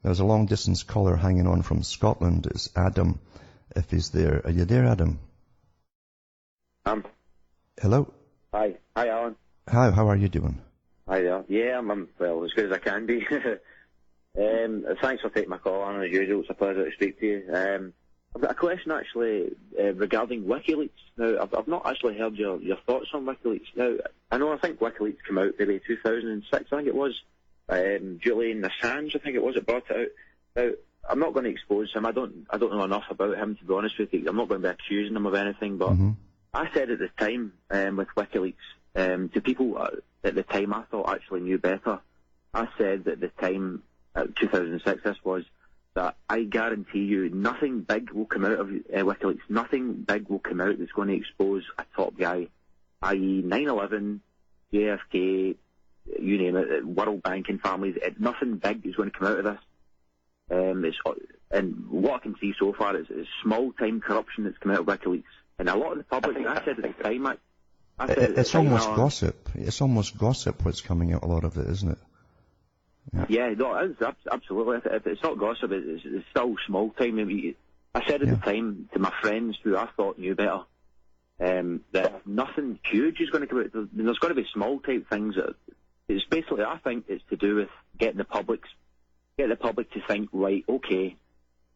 There's a long-distance caller hanging on from Scotland. It's Adam, if he's there. Are you there, Adam? Hello? Hi, Alan. How are you doing? Hi there. Yeah, I'm well, as good as I can be. Thanks for taking my call, Alan, as usual. It's a pleasure to speak to you. I've got a question, actually, regarding Wikileaks. Now, I've not actually heard your thoughts on Wikileaks. Now, I think Wikileaks came out maybe 2006, I think it was. Julian Assange, I think it was, it brought it out. Now, I'm not going to expose him. I don't know enough about him, to be honest with you. I'm not going to be accusing him of anything, but I said at the time with Wikileaks, to people at the time I thought actually knew better, I said at the time, 2006 this was, that I guarantee you nothing big will come out of Wikileaks. Nothing big will come out that's going to expose a top guy, i.e. 9/11, JFK, you name it, World Bank and families. Nothing big is going to come out of this. And what I can see so far is small-time corruption that's come out of Wikileaks. And a lot of the public, I said at the time, it's almost gossip. It's almost gossip what's coming out, a lot of it, isn't it? Yeah, no, it's absolutely. If it's not gossip, it's still small time. I said at the time to my friends who I thought knew better that nothing huge is going to come out. There's going to be small type things. It's basically, I think, it's to do with getting the public to think, right, okay,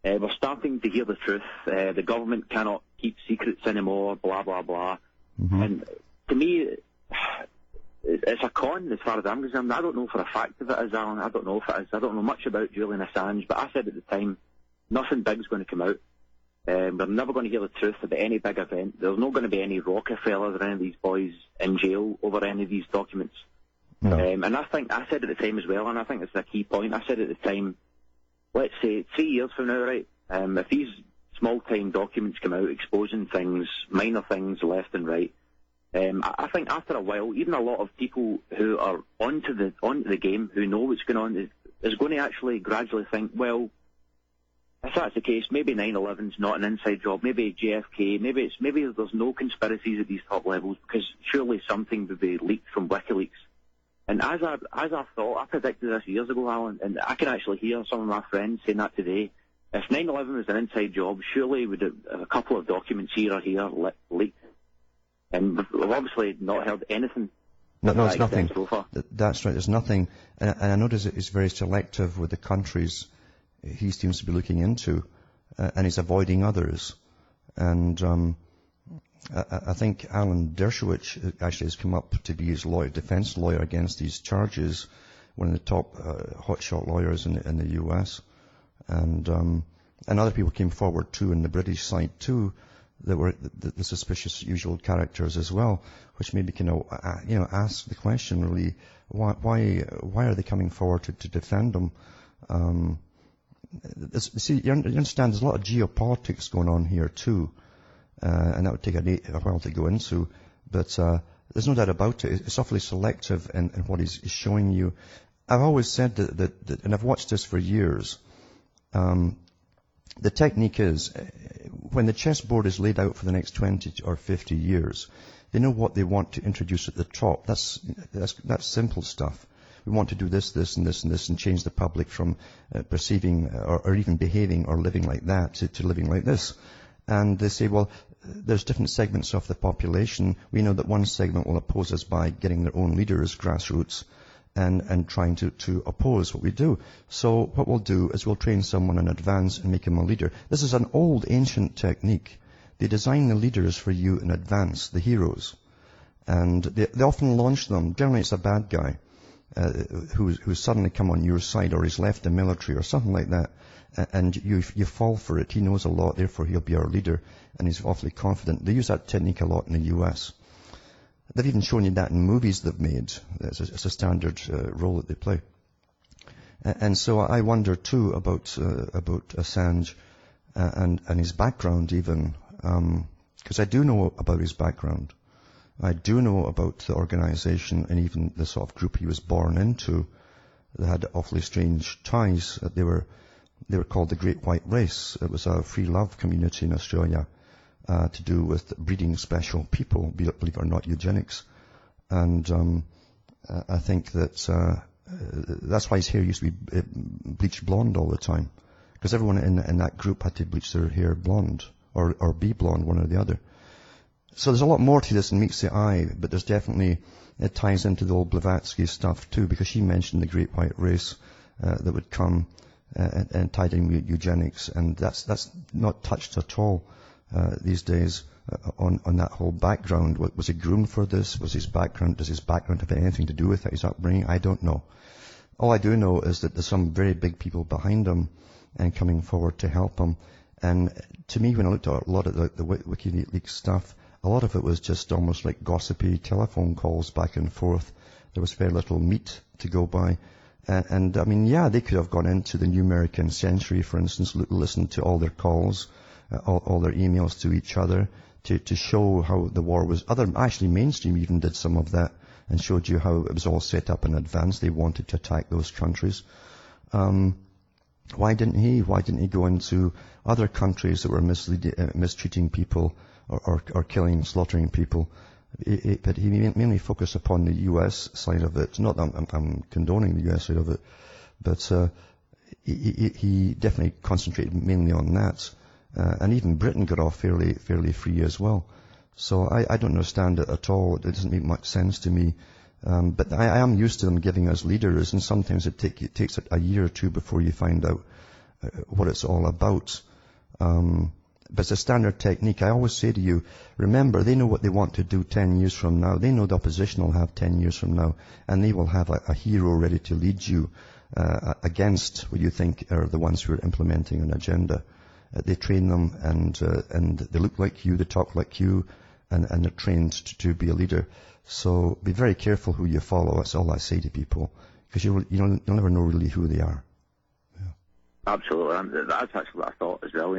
we're starting to hear the truth. The government cannot keep secrets anymore. Blah blah blah. And to me, it's a con as far as I'm concerned. I don't know for a fact if it is, Alan. I don't know if it is. I don't know much about Julian Assange, but I said at the time, nothing big's going to come out. We're never going to hear the truth about any big event. There's not going to be any Rockefellers or any of these boys in jail over any of these documents. No. And I said at the time as well, and I think it's a key point, I said at the time, let's say 3 years from now, right, if these small-time documents come out exposing things, minor things left and right, I think after a while, even a lot of people who are onto the game, who know what's going on, is going to actually gradually think, well, if that's the case, maybe 9/11's not an inside job, maybe JFK, maybe there's no conspiracies at these top levels, because surely something would be leaked from WikiLeaks. And as I thought, I predicted this years ago, Alan, and I can actually hear some of my friends saying that today. If 9/11 was an inside job, surely would a couple of documents here or here leaked. And we've obviously not heard anything. No, there's nothing. So far. That's right, there's nothing. And I notice it's very selective with the countries he seems to be looking into, and he's avoiding others. And I think Alan Dershowitz actually has come up to be his defense lawyer against these charges, one of the top hotshot lawyers in the US. And other people came forward too, in the British side too, that were the suspicious usual characters as well, which maybe can ask the question really, why are they coming forward to defend them? You understand there's a lot of geopolitics going on here too, and that would take a while to go into, but there's no doubt about it. It's awfully selective in what he's showing you. I've always said that, and I've watched this for years. The technique is, when the chessboard is laid out for the next 20 or 50 years, they know what they want to introduce at the top. That's simple stuff. We want to do this, this, and this, and this, and change the public from perceiving or even behaving or living like that to living like this. And they say, well, there's different segments of the population. We know that one segment will oppose us by getting their own leaders, grassroots, and trying to oppose what we do. So what we'll do is we'll train someone in advance and make him a leader. This is an old, ancient technique. They design the leaders for you in advance, the heroes. And they often launch them. Generally, it's a bad guy who's suddenly come on your side, or he's left the military or something like that. And you fall for it. He knows a lot, therefore he'll be our leader. And he's awfully confident. They use that technique a lot in the US. They've even shown you that in movies they've made. It's a standard role that they play. And so I wonder too about Assange and his background even, because I do know about his background. I do know about the organization and even the sort of group he was born into. They had awfully strange ties. They were called the Great White Race. It was a free love community in Australia. To do with breeding special people, believe it or not, eugenics. And I think that That's why his hair used to be bleached blonde all the time. Because everyone in that group had to bleach their hair blonde, or be blonde, one or the other. So there's a lot more to this than meets the eye, but there's definitely, it ties into the old Blavatsky stuff too, because she mentioned the great white race that would come and tied in with eugenics, and that's not touched at all these days on that whole background. Was he groomed for this? Does his background have anything to do with it, his upbringing? I don't know. All I do know is that there's some very big people behind him and coming forward to help him. And to me, when I looked at a lot of the Wikileaks stuff, a lot of it was just almost like gossipy telephone calls back and forth. There was very little meat to go by. And I mean, yeah, they could have gone into the New American Century, for instance, listened to all their calls, all their emails to each other to show how the war was. Actually, mainstream even did some of that and showed you how it was all set up in advance. They wanted to attack those countries. Why didn't he? Why didn't he go into other countries that were mistreating people or killing, slaughtering people? But he mainly focused upon the U.S. side of it. Not that I'm condoning the U.S. side of it, but he definitely concentrated mainly on that. And even Britain got off fairly free as well. So I don't understand it at all. It doesn't make much sense to me. But I am used to them giving us leaders, and sometimes it takes a year or two before you find out what it's all about. But it's a standard technique. I always say to you, remember, they know what they want to do 10 years from now. They know the opposition will have 10 years from now, and they will have a hero ready to lead you against what you think are the ones who are implementing an agenda. They train them, and they look like you, they talk like you, and they're trained to be a leader. So be very careful who you follow. That's all I say to people, because you'll never know really who they are. Yeah. Absolutely, that's actually what I thought as well.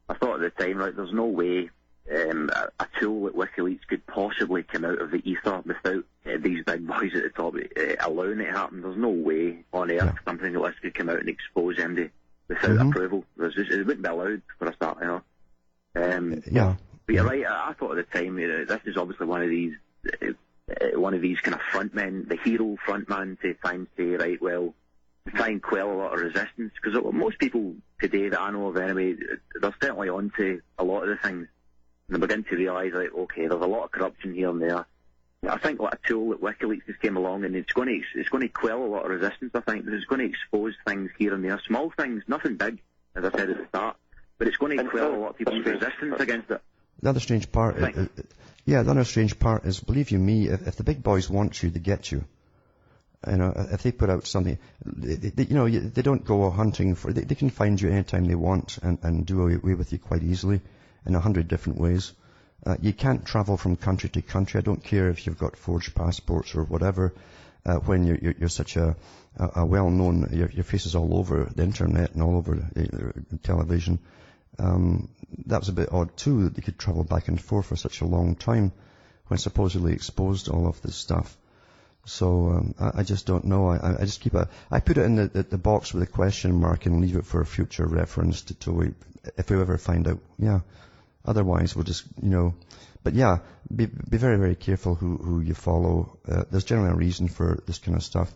I thought at the time, right, there's no way a tool like WikiLeaks could possibly come out of the ether without these big boys at the top allowing it to happen. There's no way on earth something like this could come out and expose MD without approval. It wouldn't be allowed for a start, But you're right. I thought at the time, this is obviously one of these kind of frontmen, the hero frontman, to try and say, right, well, to try and quell a lot of resistance. Because most people today that I know of anyway, they're certainly onto a lot of the things. And they begin to realise, like, okay, there's a lot of corruption here and there. I think like a tool like WikiLeaks just came along, and it's going to quell a lot of resistance. I think it's going to expose things here and there, small things, nothing big, as I said at the start, but it's going to quell a lot of people's resistance against it. The other strange part, is, believe you me, if the big boys want you, they get you. If they put out something, they don't go hunting for. They can find you anytime they want and do away with you quite easily in 100 different ways. You can't travel from country to country. I don't care if you've got forged passports or whatever. When you're such a well-known, your face is all over the internet and all over television. That was a bit odd too, that you could travel back and forth for such a long time when supposedly exposed all of this stuff. So I just don't know. I just I put it in the box with a question mark and leave it for future reference if we ever find out. Yeah. Otherwise, we'll just, But yeah, be very, very careful who you follow. There's generally a reason for this kind of stuff.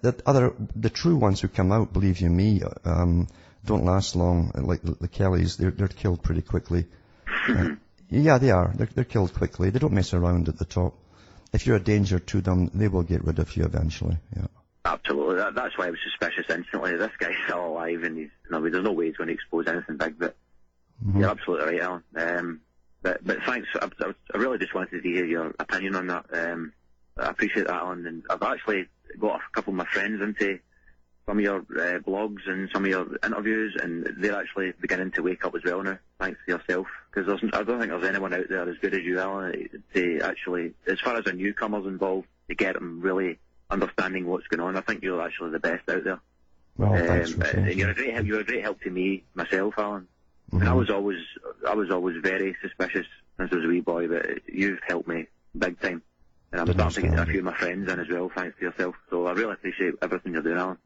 The true ones who come out, believe you me, don't last long. Like the Kellys, they're killed pretty quickly. Yeah, they are. They're killed quickly. They don't mess around at the top. If you're a danger to them, they will get rid of you eventually. Yeah. Absolutely. That's why I was suspicious instantly. This guy's still alive, and there's no way he's going to expose anything big. But you're absolutely right, Alan. But thanks. I really just wanted to hear your opinion on that. I appreciate that, Alan. And I've actually got a couple of my friends into some of your blogs and some of your interviews, and they're actually beginning to wake up as well now, thanks to yourself. Because I don't think there's anyone out there as good as you, Alan, to actually, as far as the newcomers involved, to get them really understanding what's going on. I think you're actually the best out there. Well, thanks for and you're a great help to me, myself, Alan. And I was always very suspicious since I was a wee boy, but you've helped me big time. And I'm starting to get a few of my friends in as well, thanks to yourself. So I really appreciate everything you're doing, Alan.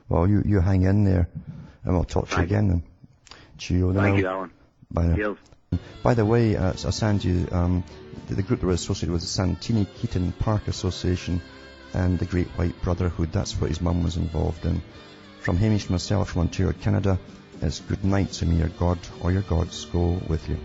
Well, you hang in there, and we'll talk to you again then. Cheerio. Thank you, Alan. Bye now. Cheers. By the way, I sent you the group that we're associated with, the Santini Keaton Park Association. and the Great White Brotherhood. That's what his mum was involved in. From Hamish and myself from Ontario, Canada, it's good night, and may your God or your gods go with you.